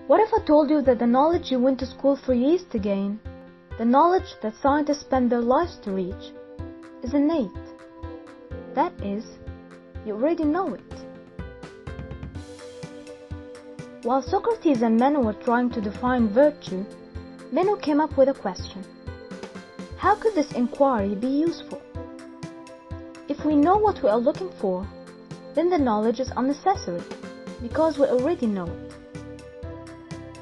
What if I told you that the knowledge you went to school for years to gain, the knowledge that scientists spend their lives to reach, is innate? That is, you already know it. While Socrates and Meno were trying to define virtue, Meno came up with a question. How could this inquiry be useful? If we know what we are looking for, then the knowledge is unnecessary, because we already know it.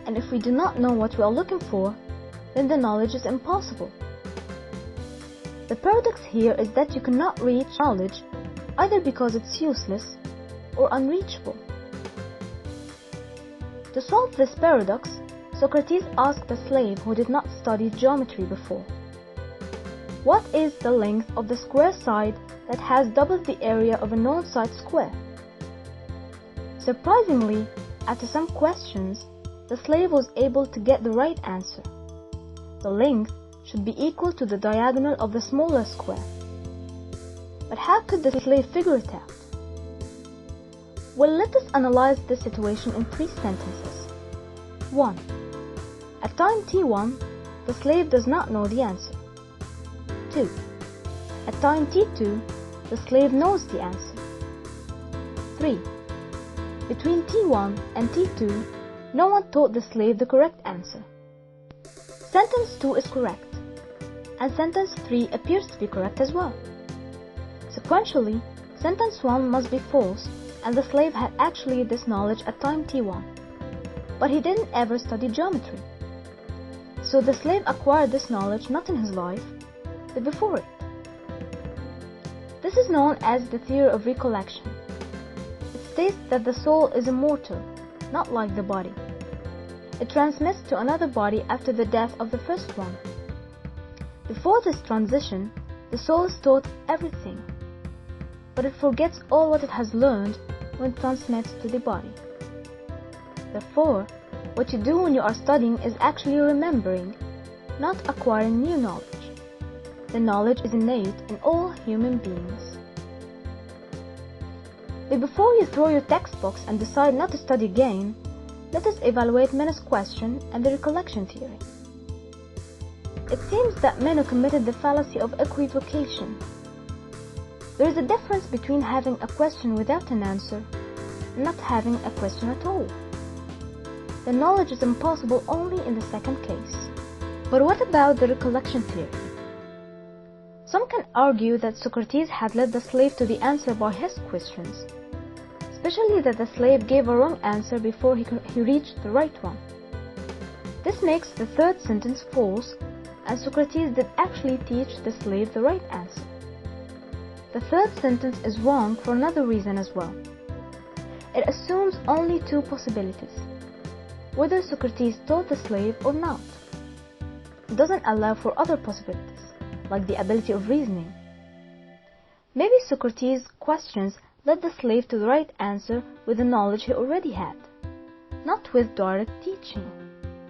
And if we do not know what we are looking for, then the knowledge is impossible. The paradox here is that you cannot reach knowledge either because it's useless or unreachable. To solve this paradox, Socrates asked a slave who did not study geometry before, "What is the length of the square side that has double the area of a known side square?" Surprisingly, after some questions, the slave was able to get the right answer. The length should be equal to the diagonal of the smaller square. But how could the slave figure it out? Well, let us analyze this situation in 3 sentences. 1. At time t1, the slave does not know the answer. 2. At time t2, the slave knows the answer. 3. Between t1 and t2, no one taught the slave the correct answer. Sentence 2 is correct, and sentence 3 appears to be correct as well. Sequentially, sentence 1 must be false, and the slave had actually this knowledge at time t1, but he didn't ever study geometry. So the slave acquired this knowledge not in his life, but before it. This is known as the theory of recollection. It states that the soul is immortal, not like the body. It transmits to another body after the death of the first one. Before this transition, the soul is taught everything, but it forgets all what it has learned when it transmits to the body. Therefore, what you do when you are studying is actually remembering, not acquiring new knowledge. The knowledge is innate in all human beings. But before you throw your textbooks and decide not to study again, let us evaluate Meno's question and the recollection theory. It seems that Meno committed the fallacy of equivocation. There is a difference between having a question without an answer and not having a question at all. The knowledge is impossible only in the second case. But what about the recollection theory? Some can argue that Socrates had led the slave to the answer by his questions, especially that the slave gave a wrong answer before he reached the right one. This makes the third sentence false, and Socrates did actually teach the slave the right answer. The third sentence is wrong for another reason as well. It assumes only 2 possibilities, whether Socrates taught the slave or not. It doesn't allow for other possibilities, like the ability of reasoning. Maybe Socrates' questions led the slave to the right answer with the knowledge he already had, not with direct teaching.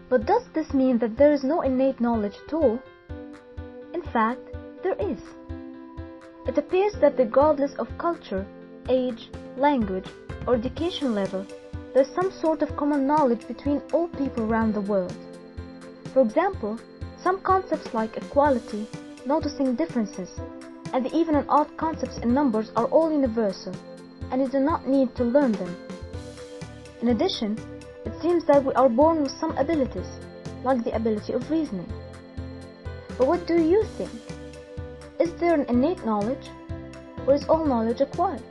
But does this mean that there is no innate knowledge at all? In fact, there is. It appears that regardless of culture, age, language, or education level, there is some sort of common knowledge between all people around the world. For example, some concepts like equality, noticing differences, and even and odd concepts in numbers are all universal, and you do not need to learn them. In addition, it seems that we are born with some abilities, like the ability of reasoning. But what do you think? Is there an innate knowledge, or is all knowledge acquired?